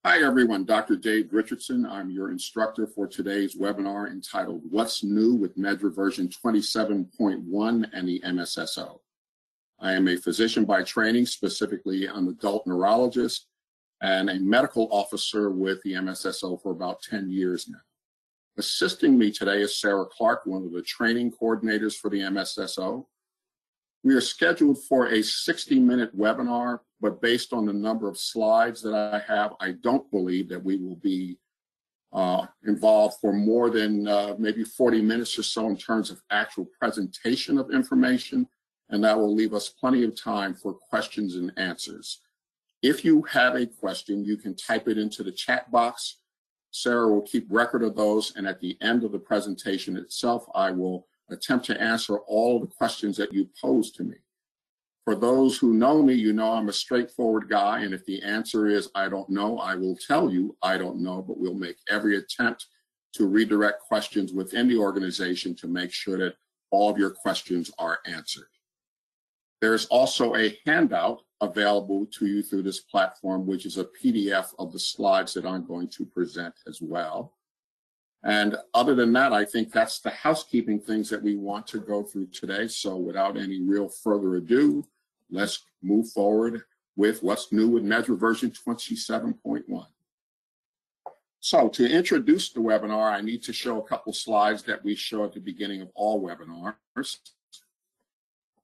Hi everyone, Dr. Dave Richardson. I'm your instructor for today's webinar entitled What's New with MedDRA version 27.1 and the MSSO. I am a physician by training, specifically an adult neurologist, and a medical officer with the MSSO for about 10 years now. Assisting me today is Sarah Clark, one of the training coordinators for the MSSO. We are scheduled for a 60-minute webinar, but based on the number of slides that I have, I don't believe that we will be involved for more than maybe 40 minutes or so in terms of actual presentation of information, and that will leave us plenty of time for questions and answers. If you have a question, you can type it into the chat box. Sarah will keep record of those, and at the end of the presentation itself, I will attempt to answer all the questions that you pose to me. For those who know me, you know I'm a straightforward guy, and if the answer is I don't know, I will tell you I don't know, but we'll make every attempt to redirect questions within the organization to make sure that all of your questions are answered. There's also a handout available to you through this platform, which is a PDF of the slides that I'm going to present as well. And other than that, I think that's the housekeeping things that we want to go through today. So without any real further ado, let's move forward with what's new with MedDRA version 27.1. So to introduce the webinar, I need to show a couple slides that we show at the beginning of all webinars.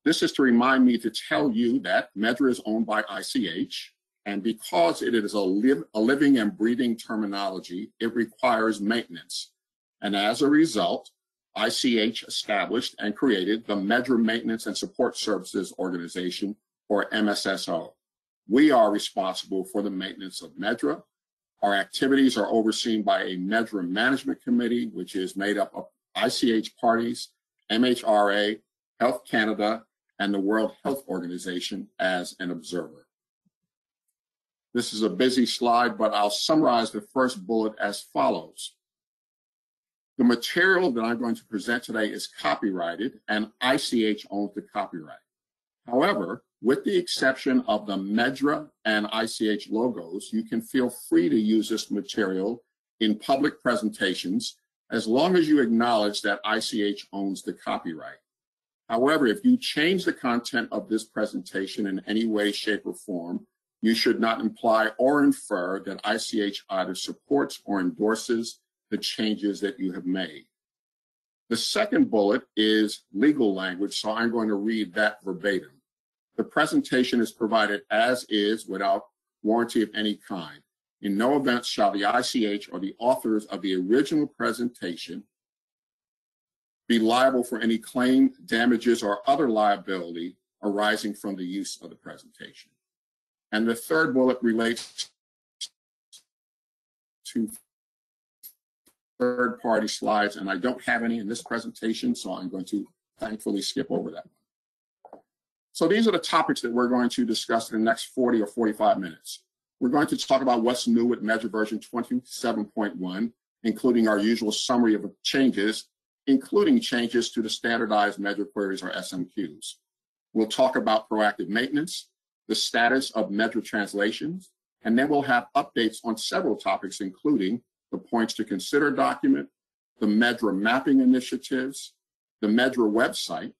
This is to remind me to tell you that MedDRA is owned by ICH. And because it is a living and breathing terminology, it requires maintenance. And as a result, ICH established and created the MedDRA Maintenance and Support Services Organization, or MSSO. We are responsible for the maintenance of MedDRA. Our activities are overseen by a MedDRA Management Committee, which is made up of ICH parties, MHRA, Health Canada, and the World Health Organization as an observer. This is a busy slide, but I'll summarize the first bullet as follows. The material that I'm going to present today is copyrighted, and ICH owns the copyright. However, with the exception of the MedDRA and ICH logos, you can feel free to use this material in public presentations as long as you acknowledge that ICH owns the copyright. However, if you change the content of this presentation in any way, shape, or form, you should not imply or infer that ICH either supports or endorses the changes that you have made. The second bullet is legal language, so I'm going to read that verbatim. The presentation is provided as is without warranty of any kind. In no event shall the ICH or the authors of the original presentation be liable for any claim, damages, or other liability arising from the use of the presentation. And the third bullet relates to third-party slides, and I don't have any in this presentation, so I'm going to thankfully skip over that one. So these are the topics that we're going to discuss in the next 40 or 45 minutes. We're going to talk about what's new with MedDRA version 27.1, including our usual summary of changes, including changes to the standardized MedDRA queries or SMQs. We'll talk about proactive maintenance, the status of MedDRA translations, and then we'll have updates on several topics, including the points to consider document, the MedDRA mapping initiatives, the MedDRA website,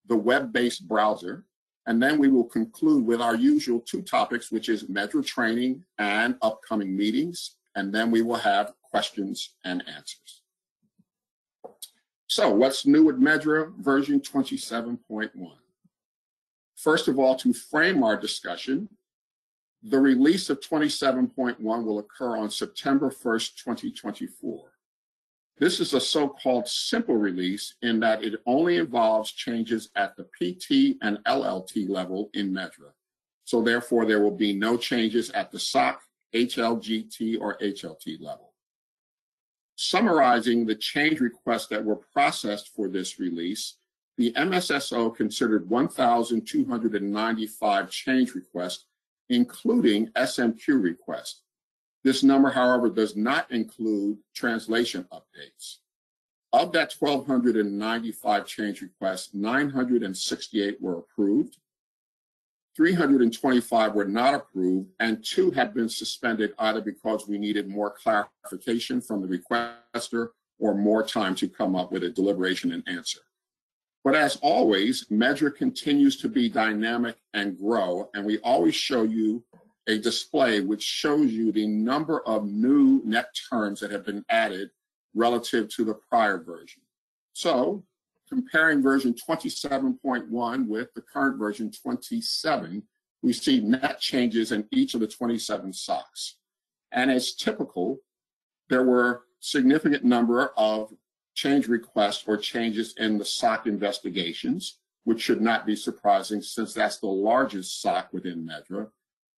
the web-based browser, and then we will conclude with our usual two topics, which is MedDRA training and upcoming meetings, and then we will have questions and answers. So what's new with MedDRA version 27.1? First of all, to frame our discussion, the release of 27.1 will occur on September 1st, 2024. This is a so-called simple release in that it only involves changes at the PT and LLT level in MedDRA. So therefore, there will be no changes at the SOC, HLGT, or HLT level. Summarizing the change requests that were processed for this release, the MSSO considered 1,295 change requests, including SMQ requests. This number, however, does not include translation updates. Of that 1,295 change requests, 968 were approved, 325 were not approved, and 2 have been suspended either because we needed more clarification from the requester or more time to come up with a deliberation and answer. But as always, MedDRA continues to be dynamic and grow, and we always show you a display which shows you the number of new net terms that have been added relative to the prior version. So, comparing version 27.1 with the current version 27, we see net changes in each of the 27 SOCs. And as typical, there were significant number of change requests or changes in the SOC investigations, which should not be surprising since that's the largest SOC within MedDRA.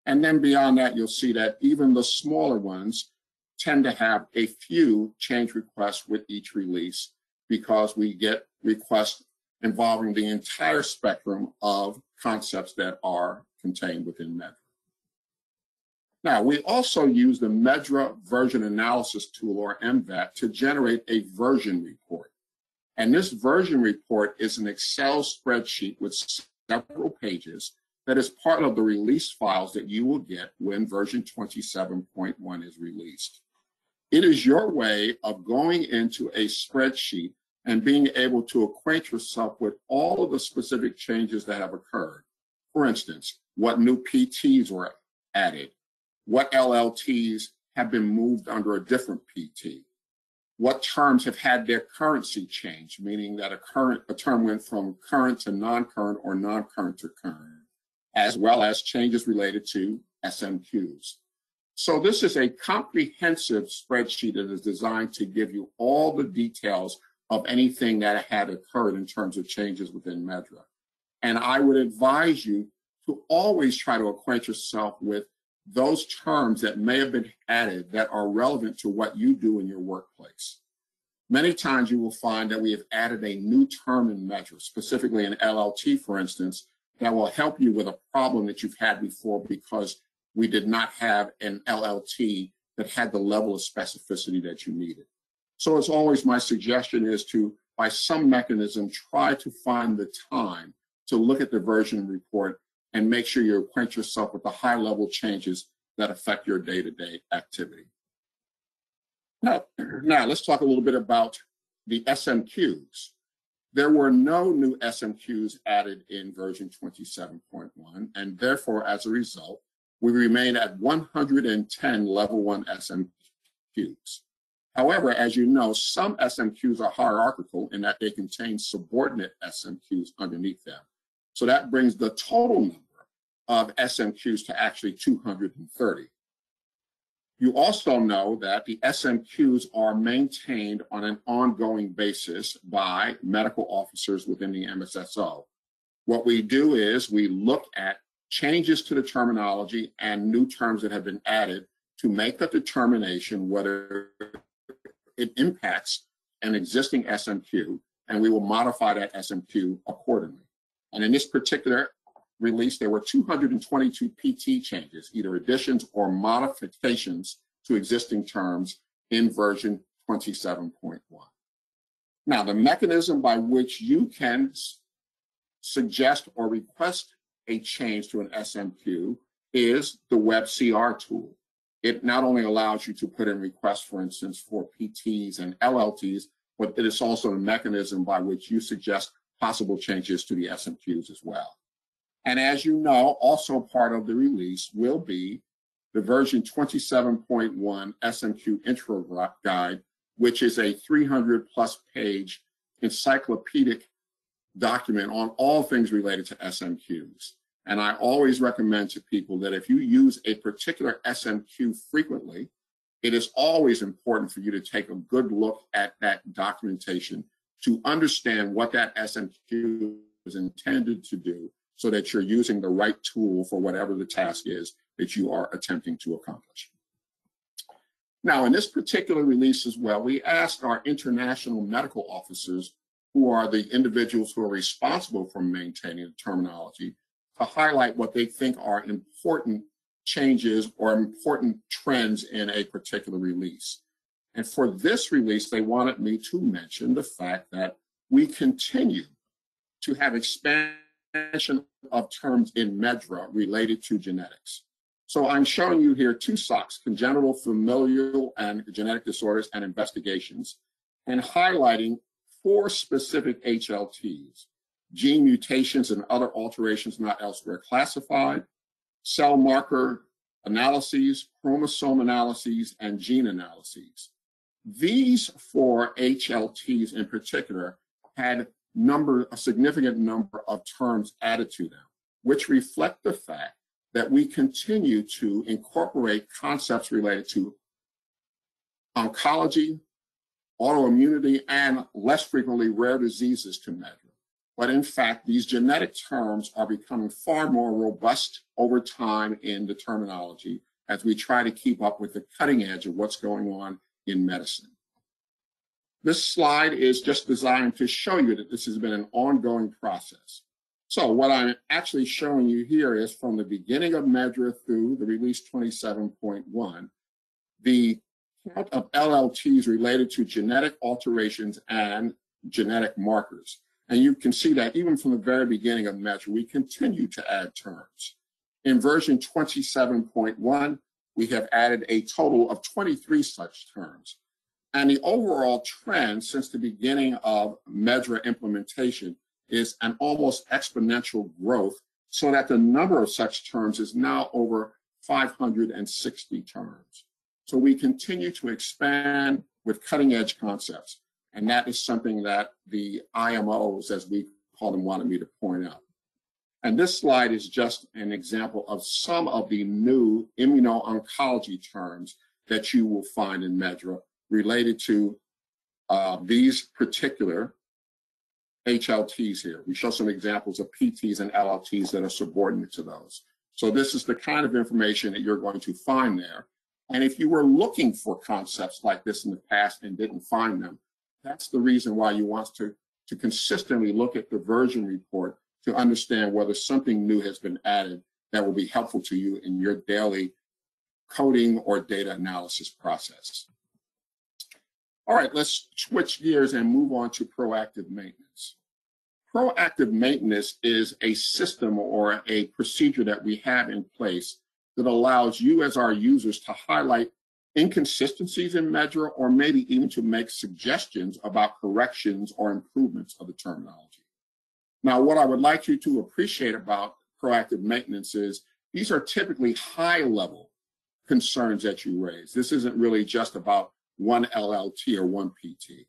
And then beyond that, you'll see that even the smaller ones tend to have a few change requests with each release because we get requests involving the entire spectrum of concepts that are contained within MedDRA. Now, we also use the MedDRA Version Analysis Tool, or MVAT, to generate a version report. And this version report is an Excel spreadsheet with several pages that is part of the release files that you will get when version 27.1 is released. It is your way of going into a spreadsheet and being able to acquaint yourself with all of the specific changes that have occurred. For instance, what new PTs were added, what LLTs have been moved under a different PT, what terms have had their currency changed, meaning that a term went from current to non-current or non-current to current, as well as changes related to SMQs. So this is a comprehensive spreadsheet that is designed to give you all the details of anything that had occurred in terms of changes within MedDRA. And I would advise you to always try to acquaint yourself with those terms that may have been added that are relevant to what you do in your workplace. Many times you will find that we have added a new term in MedDRA, specifically an LLT, for instance, that will help you with a problem that you've had before because we did not have an LLT that had the level of specificity that you needed. So as always, my suggestion is to, by some mechanism, try to find the time to look at the version report and make sure you acquaint yourself with the high-level changes that affect your day-to-day activity. Now, let's talk a little bit about the SMQs. There were no new SMQs added in version 27.1, and therefore, as a result, we remain at 110 level 1 SMQs. However, as you know, some SMQs are hierarchical in that they contain subordinate SMQs underneath them. So that brings the total number of SMQs to actually 230. You also know that the SMQs are maintained on an ongoing basis by medical officers within the MSSO. What we do is we look at changes to the terminology and new terms that have been added to make a determination whether it impacts an existing SMQ, and we will modify that SMQ accordingly. And in this particular release, there were 222 PT changes, either additions or modifications to existing terms in version 27.1. Now, the mechanism by which you can suggest or request a change to an SMQ is the WebCR tool. It not only allows you to put in requests, for instance, for PTs and LLTs, but it is also a mechanism by which you suggest possible changes to the SMQs as well. And as you know, also part of the release will be the version 27.1 SMQ intro guide, which is a 300+ page encyclopedic document on all things related to SMQs. And I always recommend to people that if you use a particular SMQ frequently, it is always important for you to take a good look at that documentation to understand what that SMQ is intended to do so that you're using the right tool for whatever the task is that you are attempting to accomplish. Now, in this particular release as well, we asked our international medical officers, who are the individuals who are responsible for maintaining the terminology, to highlight what they think are important changes or important trends in a particular release. And for this release, they wanted me to mention the fact that we continue to have expanded expansion of terms in MedDRA related to genetics. So I'm showing you here two SOCs, congenital, familial, and genetic disorders and investigations, and highlighting 4 specific HLTs: gene mutations and other alterations not elsewhere classified, cell marker analyses, chromosome analyses, and gene analyses. These 4 HLTs in particular had a significant number of terms added to them, which reflect the fact that we continue to incorporate concepts related to oncology, autoimmunity, and less frequently rare diseases to MedDRA. But in fact, these genetic terms are becoming far more robust over time in the terminology as we try to keep up with the cutting edge of what's going on in medicine. This slide is just designed to show you that this has been an ongoing process. So what I'm actually showing you here is from the beginning of MedDRA through the release 27.1, the count of LLTs related to genetic alterations and genetic markers. And you can see that even from the very beginning of MedDRA, we continue to add terms. In version 27.1, we have added a total of 23 such terms. And the overall trend since the beginning of MedDRA implementation is an almost exponential growth, so that the number of such terms is now over 560 terms. So we continue to expand with cutting edge concepts. And that is something that the IMOs, as we call them, wanted me to point out. And this slide is just an example of some of the new immuno-oncology terms that you will find in MedDRA related to these particular HLTs here. We show some examples of PTs and LLTs that are subordinate to those. So this is the kind of information that you're going to find there. And if you were looking for concepts like this in the past and didn't find them, that's the reason why you want to consistently look at the version report to understand whether something new has been added that will be helpful to you in your daily coding or data analysis process. All right, let's switch gears and move on to proactive maintenance. Proactive maintenance is a system or a procedure that we have in place that allows you as our users to highlight inconsistencies in MedDRA, or maybe even to make suggestions about corrections or improvements of the terminology. Now, what I would like you to appreciate about proactive maintenance is these are typically high-level concerns that you raise. This isn't really just about one LLT or one PT.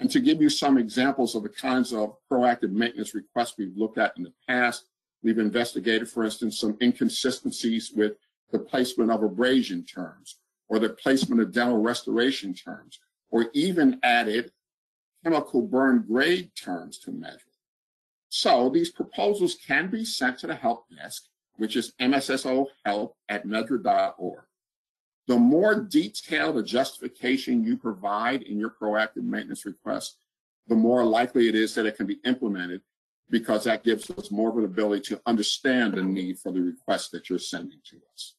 And to give you some examples of the kinds of proactive maintenance requests we've looked at in the past, we've investigated, for instance, some inconsistencies with the placement of abrasion terms, or the placement of dental restoration terms, or even added chemical burn grade terms to MedDRA. So these proposals can be sent to the help desk, which is MSSOhelp@MedDRA.org. The more detailed a justification you provide in your proactive maintenance request, the more likely it is that it can be implemented, because that gives us more of an ability to understand the need for the request that you're sending to us.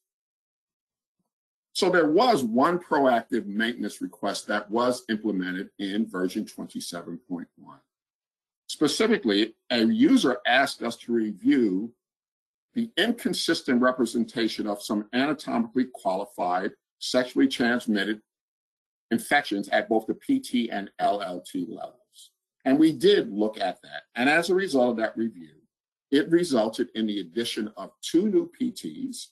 So there was one proactive maintenance request that was implemented in version 27.1. Specifically, a user asked us to review the inconsistent representation of some anatomically qualified sexually transmitted infections at both the PT and LLT levels. And we did look at that. And as a result of that review, it resulted in the addition of 2 new PTs,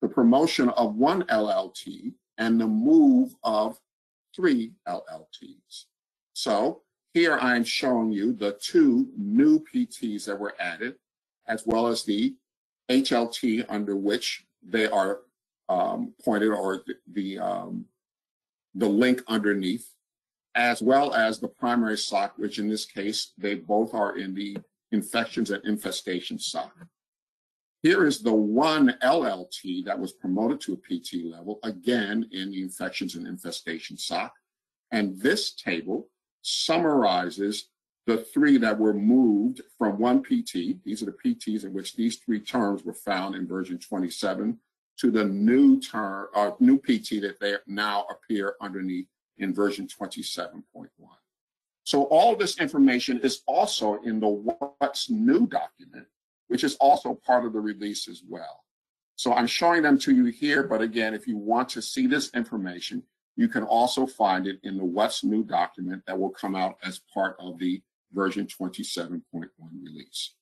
the promotion of 1 LLT, and the move of 3 LLTs. So here I'm showing you the 2 new PTs that were added, as well as the HLT under which they are pointed, or the link underneath, as well as the primary SOC, which in this case, they both are in the infections and infestation SOC. Here is the 1 LLT that was promoted to a PT level, again in the infections and infestation SOC. And this table summarizes the 3 that were moved from 1 PT. These are the PTs in which these 3 terms were found in version 27 to the new term, new PT that they now appear underneath in version 27.1. So all this information is also in the What's New document which is also part of the release as well. So I'm showing them to you here, but again, if you want to see this information, you can also find it in the What's New document that will come out as part of the version 27.1 release.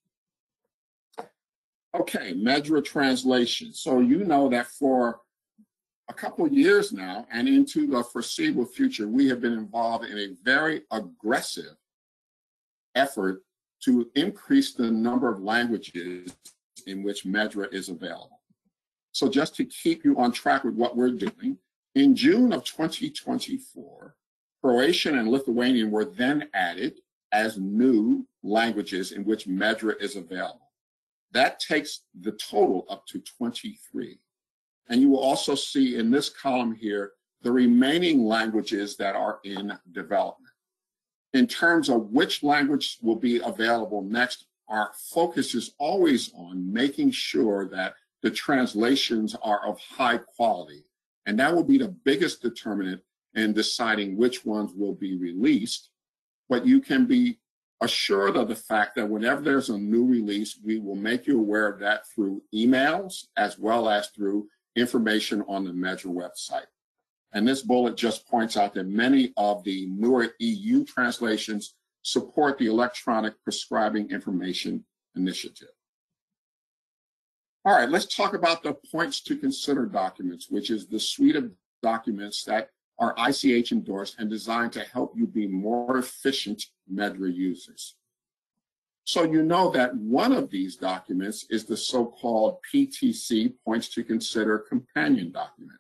Okay, MedDRA translation. So you know that for a couple of years now and into the foreseeable future, we have been involved in a very aggressive effort to increase the number of languages in which MedDRA is available. So just to keep you on track with what we're doing, in June of 2024, Croatian and Lithuanian were then added as new languages in which MedDRA is available. That takes the total up to 23. And you will also see in this column here the remaining languages that are in development. In terms of which language will be available next, our focus is always on making sure that the translations are of high quality. And that will be the biggest determinant in deciding which ones will be released. But you can be assured of the fact that whenever there's a new release, we will make you aware of that through emails as well as through information on the MedDRA website. And this bullet just points out that many of the newer EU translations support the Electronic Prescribing Information Initiative. All right, let's talk about the points to consider documents, which is the suite of documents that are ICH endorsed and designed to help you be more efficient MedDRA users. So you know that one of these documents is the so-called PTC, Points to Consider companion document.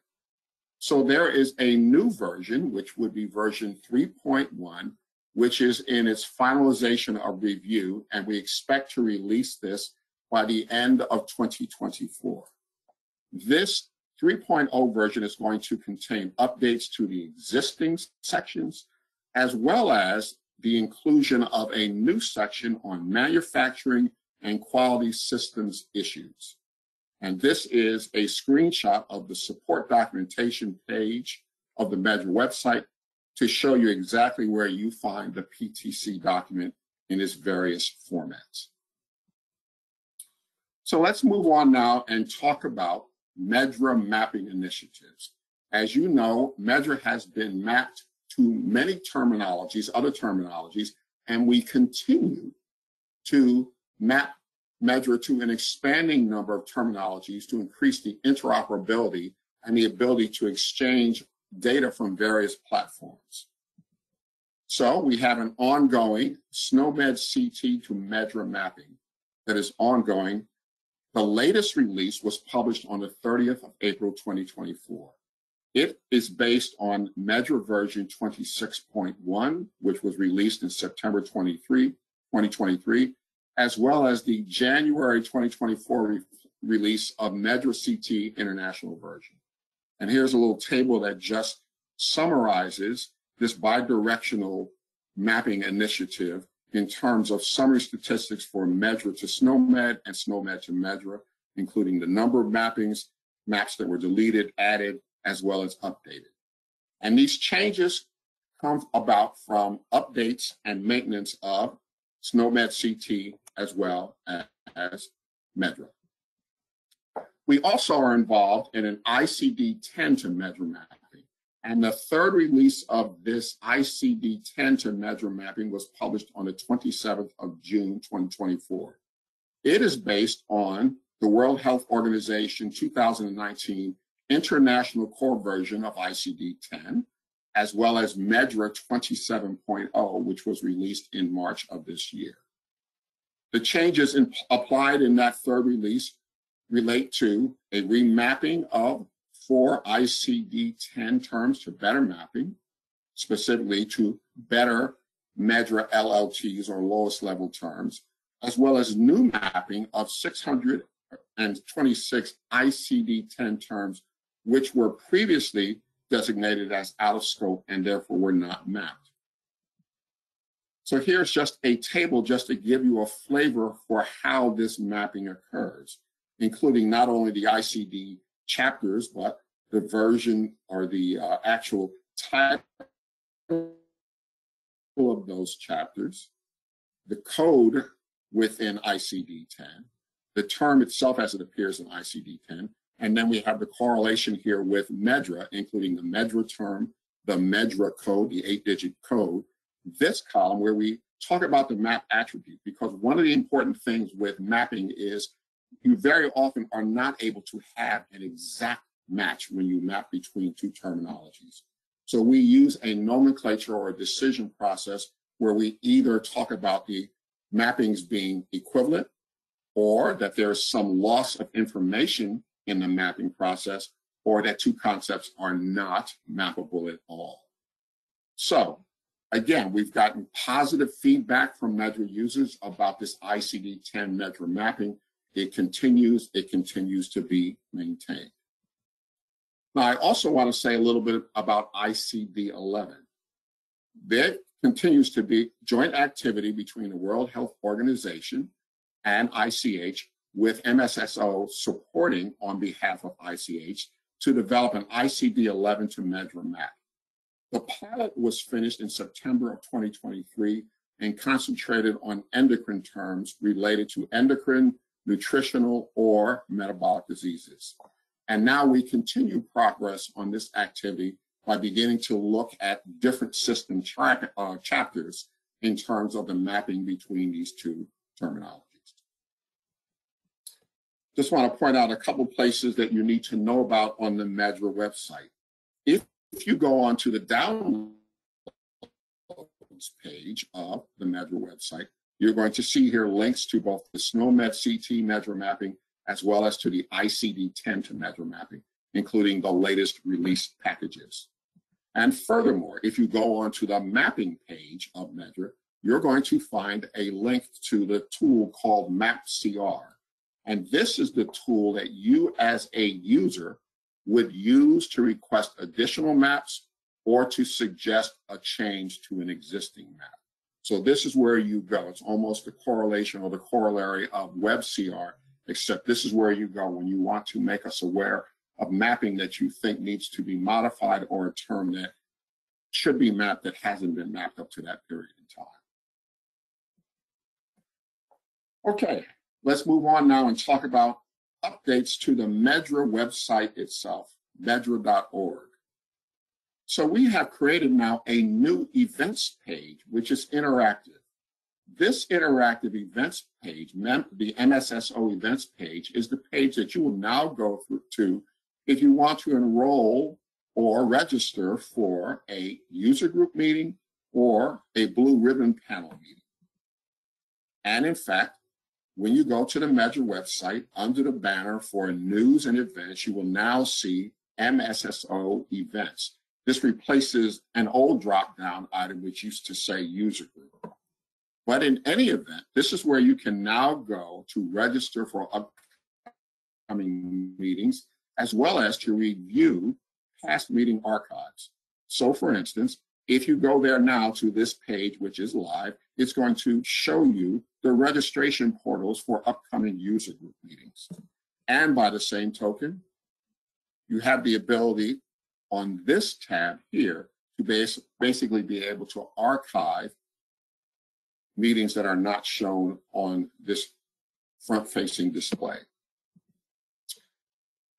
So there is a new version, which would be version 3.1, which is in its finalization of review, and we expect to release this by the end of 2024. This 3.0 version is going to contain updates to the existing sections, as well as the inclusion of a new section on manufacturing and quality systems issues. And this is a screenshot of the support documentation page of the MedDRA website to show you exactly where you find the PTC document in its various formats. So let's move on now and talk about MedDRA mapping initiatives. As you know, MedDRA has been mapped to many terminologies, other terminologies, and we continue to map MedDRA to an expanding number of terminologies to increase the interoperability and the ability to exchange data from various platforms. So we have an ongoing SNOMED CT to MedDRA mapping that is ongoing. The latest release was published on the 30th of April, 2024. It is based on MedDRA version 26.1, which was released in September 2023, as well as the January 2024 release of MedDRA CT International version. And here's a little table that just summarizes this bidirectional mapping initiative in terms of summary statistics for MedDRA to SNOMED and SNOMED to MedDRA, including the number of mappings, maps that were deleted, added, as well as updated. And these changes come about from updates and maintenance of SNOMED CT as well as MedDRA. We also are involved in an ICD-10 to MedDRA mapping. And the third release of this ICD-10 to MedDRA mapping was published on the 27th of June, 2024. It is based on the World Health Organization 2019 International Core version of ICD-10, as well as MedDRA 27.0, which was released in March of this year. The changes applied in that third release relate to a remapping of 4 ICD-10 terms to better mapping, specifically to better MedDRA LLTs or lowest level terms, as well as new mapping of 626 ICD-10 terms, which were previously designated as out of scope and therefore were not mapped. So here's just a table just to give you a flavor for how this mapping occurs, including not only the ICD chapters, but the version or the actual title of those chapters, the code within ICD-10, the term itself as it appears in ICD-10, and then we have the correlation here with MedDRA, including the MedDRA term, the MedDRA code, the 8-digit code, this column where we talk about the map attribute, because one of the important things with mapping is you very often are not able to have an exact match when you map between two terminologies. So we use a nomenclature or a decision process where we either talk about the mappings being equivalent or that there is some loss of information in the mapping process, or that two concepts are not mappable at all. So again, we've gotten positive feedback from MedDRA users about this ICD-10 MedDRA mapping. It continues to be maintained. Now, I also want to say a little bit about ICD-11. There continues to be joint activity between the World Health Organization and ICH, with MSSO supporting on behalf of ICH to develop an ICD-11 to MedDRA map. The pilot was finished in September of 2023 and concentrated on endocrine terms related to endocrine, nutritional, or metabolic diseases. And now we continue progress on this activity by beginning to look at different system chapters in terms of the mapping between these two terminologies. Just want to point out a couple places that you need to know about on the MedDRA website. If you go onto the downloads page of the MedDRA website, you're going to see here links to both the SNOMED CT MedDRA mapping as well as to the ICD-10 to MedDRA mapping, including the latest release packages. And furthermore, if you go onto the mapping page of MedDRA, you're going to find a link to the tool called MapCR. And this is the tool that you as a user would use to request additional maps or to suggest a change to an existing map. So this is where you go. It's almost the correlation or the corollary of WebCR, except this is where you go when you want to make us aware of mapping that you think needs to be modified or a term that should be mapped that hasn't been mapped up to that period in time. Okay. Let's move on now and talk about updates to the MedDRA website itself, MedDRA.org. So we have created now a new events page, which is interactive. This interactive events page, the MSSO events page, is the page that you will now go through to if you want to enroll or register for a user group meeting or a blue ribbon panel meeting. And in fact, when you go to the MedDRA website, under the banner for news and events, you will now see MSSO events. This replaces an old drop-down item which used to say user group. But in any event, this is where you can now go to register for upcoming meetings, as well as to review past meeting archives. So for instance, if you go there now to this page, which is live, it's going to show you the registration portals for upcoming user group meetings. And by the same token, you have the ability on this tab here to basically be able to archive meetings that are not shown on this front-facing display.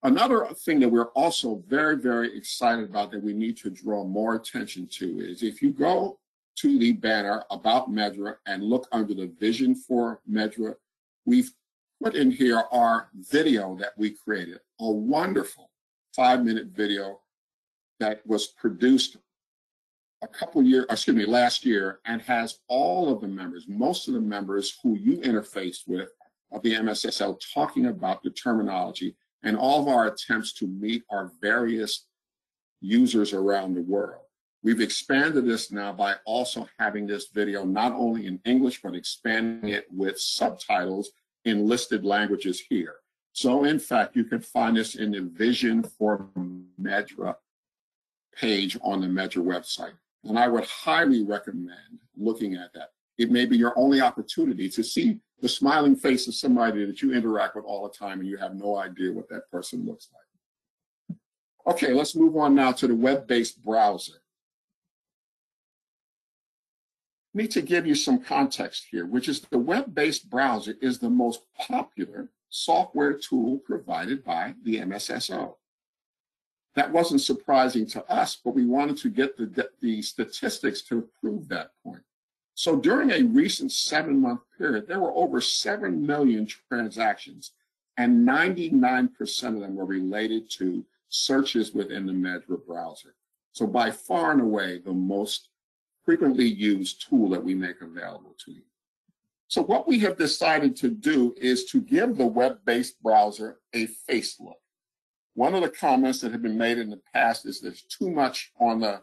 Another thing that we're also very, very excited about that we need to draw more attention to is if you go to the banner about MedDRA and look under the vision for MedDRA, we've put in here our video that we created, a wonderful 5-minute video that was produced last year, and has all of the members, most of the members who you interfaced with of the MSSO talking about the terminology and all of our attempts to meet our various users around the world. We've expanded this now by also having this video not only in English, but expanding it with subtitles in listed languages here. So in fact, you can find this in the Vision for MedDRA page on the MedDRA website. And I would highly recommend looking at that. It may be your only opportunity to see the smiling face of somebody that you interact with all the time and you have no idea what that person looks like. Okay, let's move on now to the web-based browser. Need to give you some context here, which is the web-based browser is the most popular software tool provided by the MSSO. That wasn't surprising to us, but we wanted to get the statistics to prove that point. So during a recent 7-month period, there were over 7 million transactions, and 99% of them were related to searches within the MedDRA browser. So by far and away, the most frequently used tool that we make available to you. So what we have decided to do is to give the web-based browser a facelift. One of the comments that have been made in the past is there's too much on the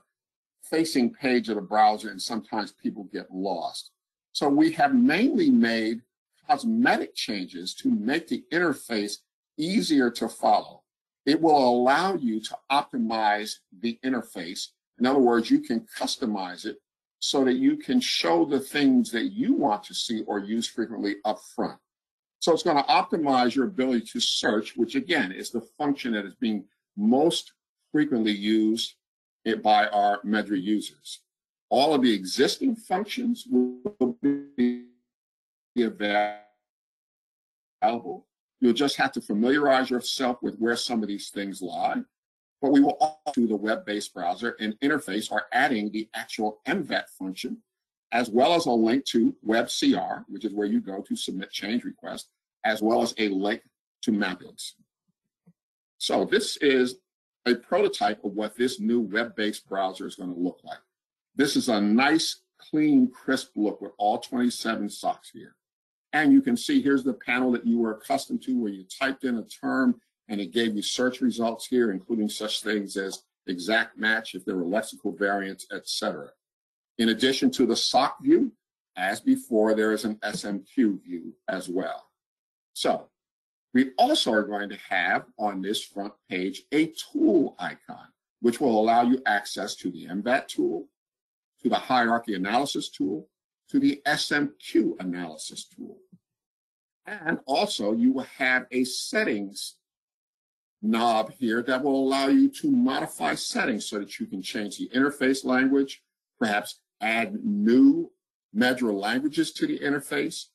facing page of the browser and sometimes people get lost. So we have mainly made cosmetic changes to make the interface easier to follow. It will allow you to optimize the interface. In other words, you can customize it so that you can show the things that you want to see or use frequently up front. So it's going to optimize your ability to search, which again is the function that is being most frequently used by our MedDRA users. All of the existing functions will be available. You'll just have to familiarize yourself with where some of these things lie. But we will also do the web-based browser and interface are adding the actual MVAT function, as well as a link to WebCR, which is where you go to submit change requests, as well as a link to mappings. So this is a prototype of what this new web-based browser is going to look like. This is a nice, clean, crisp look with all 27 socks here. And you can see here's the panel that you were accustomed to where you typed in a term and it gave you search results here, including such things as exact match, if there were lexical variants, etc. In addition to the sock view, as before, there is an SMQ view as well. So we also are going to have on this front page a tool icon, which will allow you access to the MVAT tool, to the hierarchy analysis tool, to the SMQ analysis tool. And also you will have a settings knob here that will allow you to modify settings so that you can change the interface language, perhaps add new MedDRA languages to the interface.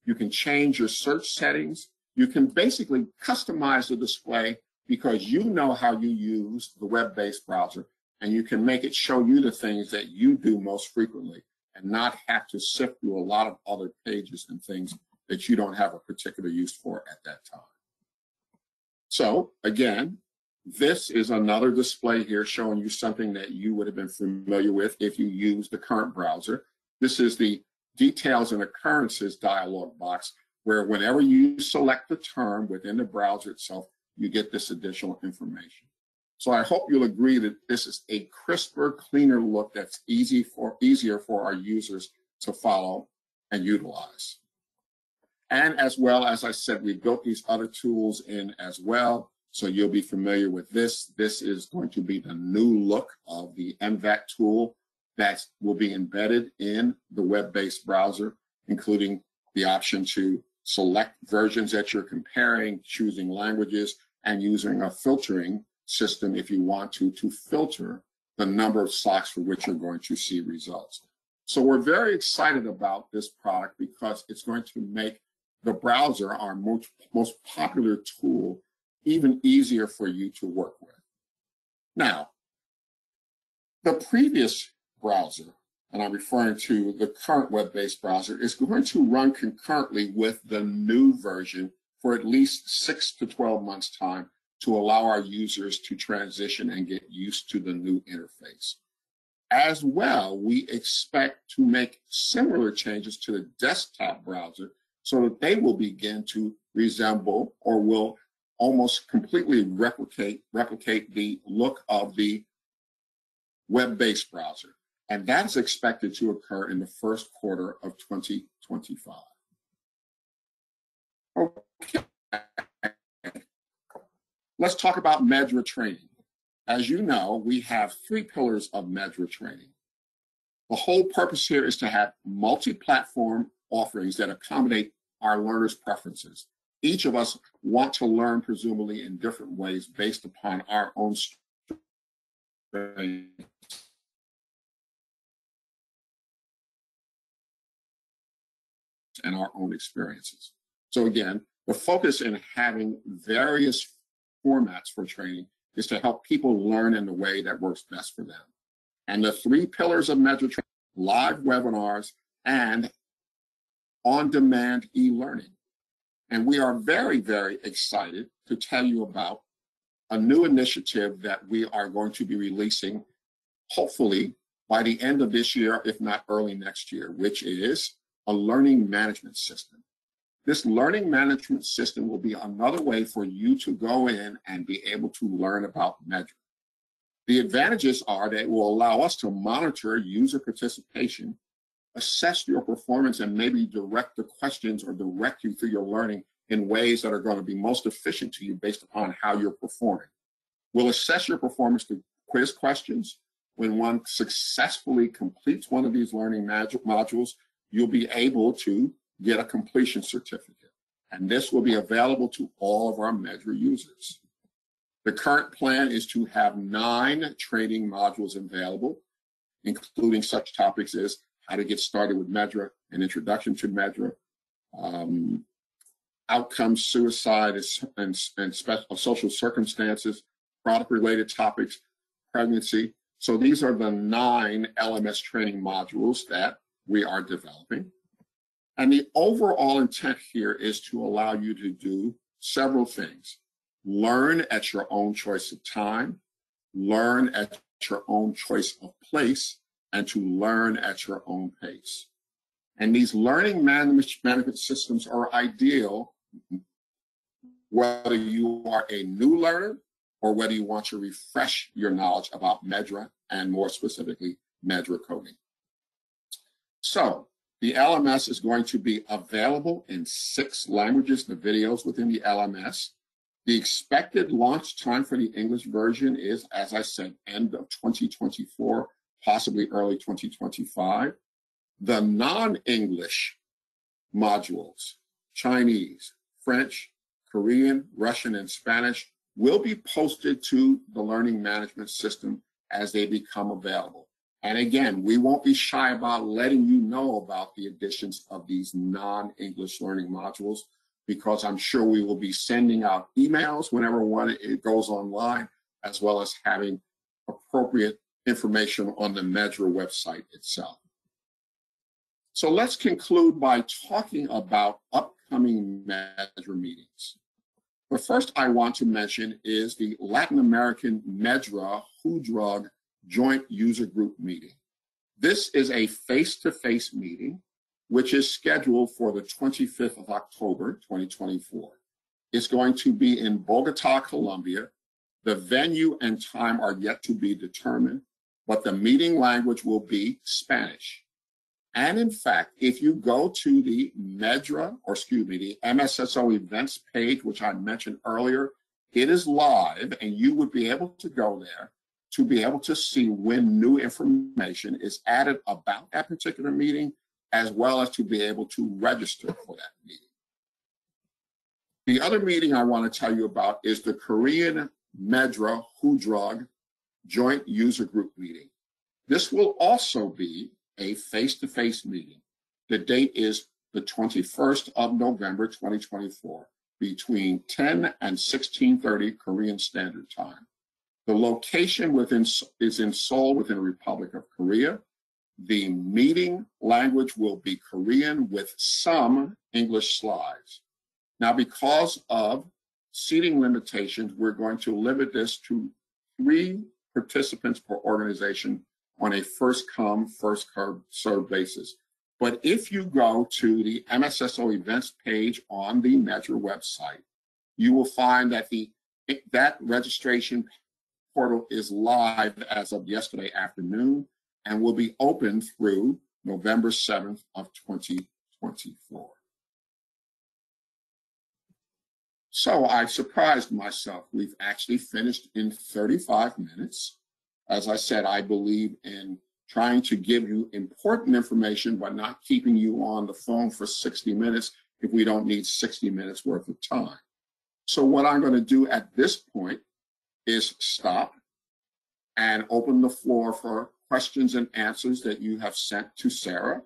You can change your search settings. You can basically customize the display because you know how you use the web-based browser, and you can make it show you the things that you do most frequently and not have to sift through a lot of other pages and things that you don't have a particular use for at that time. So again, this is another display here showing you something that you would have been familiar with if you use the current browser. This is the details and occurrences dialog box where whenever you select the term within the browser itself, you get this additional information. So I hope you'll agree that this is a crisper, cleaner look that's easier for our users to follow and utilize. And as well, as I said, we built these other tools in as well. So you'll be familiar with this. This is going to be the new look of the MVAT tool that will be embedded in the web-based browser, including the option to select versions that you're comparing, choosing languages, and using a filtering system if you want to filter the number of socks for which you're going to see results. So we're very excited about this product because it's going to make the browser, our most popular tool, even easier for you to work with. Now, the previous browser, and I'm referring to the current web-based browser, is going to run concurrently with the new version for at least 6 to 12 months' time to allow our users to transition and get used to the new interface. As well, we expect to make similar changes to the desktop browser so that they will begin to resemble or will almost completely replicate the look of the web-based browser. And that is expected to occur in the first quarter of 2025. Okay. Let's talk about MedDRA training. As you know, we have 3 pillars of MedDRA training. The whole purpose here is to have multi-platform offerings that accommodate our learners' preferences. Each of us want to learn presumably in different ways based upon our own strengths and our own experiences. So again, The focus in having various formats for training is to help people learn in the way that works best for them. And the three pillars of MedDRA training: live webinars and on-demand e-learning. And we are very, very excited to tell you about a new initiative that we are going to be releasing, hopefully by the end of this year, if not early next year, which is a learning management system. This learning management system will be another way for you to go in and be able to learn about MedDRA. The advantages are that it will allow us to monitor user participation, assess your performance, and maybe direct the questions or direct you through your learning in ways that are going to be most efficient to you based upon how you're performing. We'll assess your performance through quiz questions. When one successfully completes one of these learning modules, you'll be able to get a completion certificate. And this will be available to all of our MedDRA users. The current plan is to have 9 training modules available, including such topics as how to get started with MedDRA, an introduction to MedDRA, outcomes, suicide, and social circumstances, product-related topics, pregnancy. So these are the 9 LMS training modules that we are developing. And the overall intent here is to allow you to do several things. Learn at your own choice of time, learn at your own choice of place, and to learn at your own pace. And these learning management systems are ideal whether you are a new learner or whether you want to refresh your knowledge about MedDRA and more specifically MedDRA coding. So the LMS is going to be available in 6 languages, the videos within the LMS. The expected launch time for the English version is, as I said, end of 2024, possibly early 2025. The non-English modules, Chinese, French, Korean, Russian, and Spanish, will be posted to the learning management system as they become available. And again, we won't be shy about letting you know about the additions of these non-English learning modules, because I'm sure we will be sending out emails whenever it goes online, as well as having appropriate information on the MedDRA website itself. So let's conclude by talking about upcoming MedDRA meetings. The first I want to mention is the Latin American MedDRA WHO-Drug Joint User Group meeting. This is a face-to-face meeting which is scheduled for the 25th of October, 2024. It's going to be in Bogota, Colombia. The venue and time are yet to be determined, but the meeting language will be Spanish. And in fact, if you go to the the MSSO events page, which I mentioned earlier, it is live, and you would be able to go there to be able to see when new information is added about that particular meeting, as well as to be able to register for that meeting. The other meeting I want to tell you about is the Korean MedDRA WHO-Drug Joint User Group meeting. This will also be a face-to-face meeting. The date is the 21st of November, 2024, between 10 and 16:30 Korean Standard Time. The location is in Seoul, within the Republic of Korea. The meeting language will be Korean with some English slides. Now, because of seating limitations, we're going to limit this to 3 participants per organization on a first-come, first-served basis. But if you go to the MSSO events page on the MedDRA website, you will find that that registration portal is live as of yesterday afternoon and will be open through November 7th of 2024. So I surprised myself. We've actually finished in 35 minutes. As I said, I believe in trying to give you important information, but not keeping you on the phone for 60 minutes if we don't need 60 minutes worth of time. So what I'm going to do at this point is stop and open the floor for questions and answers that you have sent to Sarah.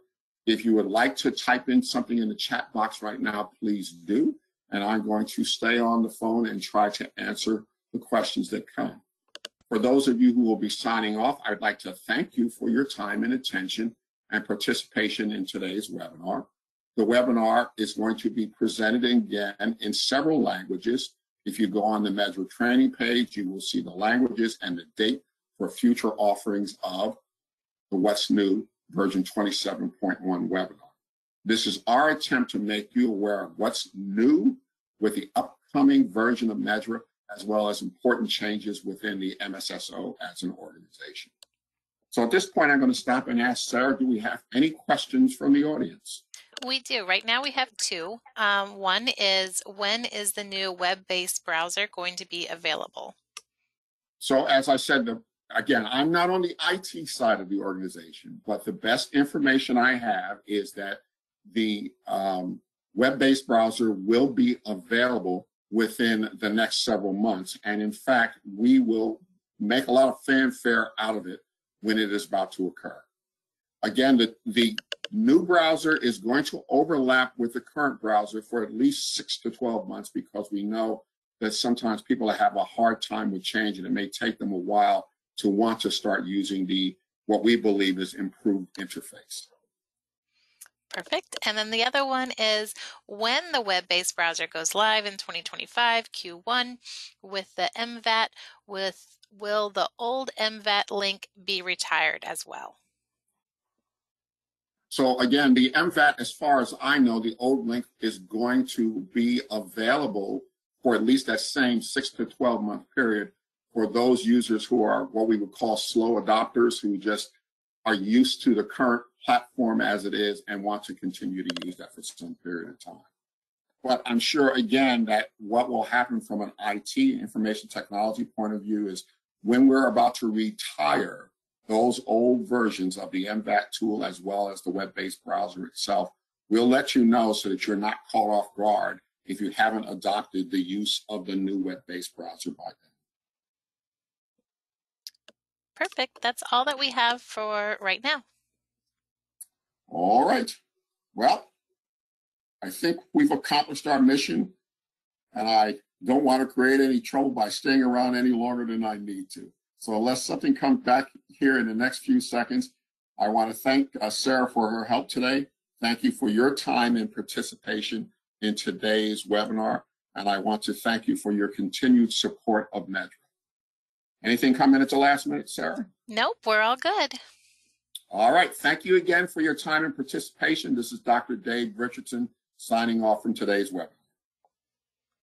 If you would like to type in something in the chat box right now, please do. and I'm going to stay on the phone and try to answer the questions that come. For those of you who will be signing off, I'd like to thank you for your time and attention and participation in today's webinar. The webinar is going to be presented again in several languages. If you go on the MedDRA training page, you will see the languages and the date for future offerings of the What's New version 27.1 webinar. This is our attempt to make you aware of what's new with the upcoming version of MedDRA, as well as important changes within the MSSO as an organization. So at this point, I'm going to stop and ask Sarah, do we have any questions from the audience? We do. Right now we have two. One is, when is the new web-based browser going to be available? So as I said, again, I'm not on the IT side of the organization, but the best information I have is that the web-based browser will be available within the next several months. And in fact, we will make a lot of fanfare out of it when it is about to occur. Again, the new browser is going to overlap with the current browser for at least 6 to 12 months, because we know that sometimes people have a hard time with change, and it may take them a while to want to start using what we believe is improved interface. Perfect. And then the other one is, when the web-based browser goes live in 2025 Q1 with the MVAT, will the old MVAT link be retired as well? So again, the MVAT, as far as I know, the old link is going to be available for at least that same 6 to 12 month period for those users who are what we would call slow adopters, who just are used to the current platform as it is and want to continue to use that for some period of time. But I'm sure, again, that what will happen from an IT, information technology point of view, is when we're about to retire those old versions of the MVAT tool as well as the web-based browser itself, we'll let you know so that you're not caught off guard if you haven't adopted the use of the new web-based browser by then. Perfect. That's all that we have for right now. All right. Well, I think we've accomplished our mission, and I don't want to create any trouble by staying around any longer than I need to. So unless something comes back here in the next few seconds, I want to thank Sarah for her help today. Thank you for your time and participation in today's webinar, and I want to thank you for your continued support of MedDRA. Anything come in at the last minute, Sarah? Nope, we're all good. All right. Thank you again for your time and participation. This is Dr. Dave Richardson signing off from today's webinar.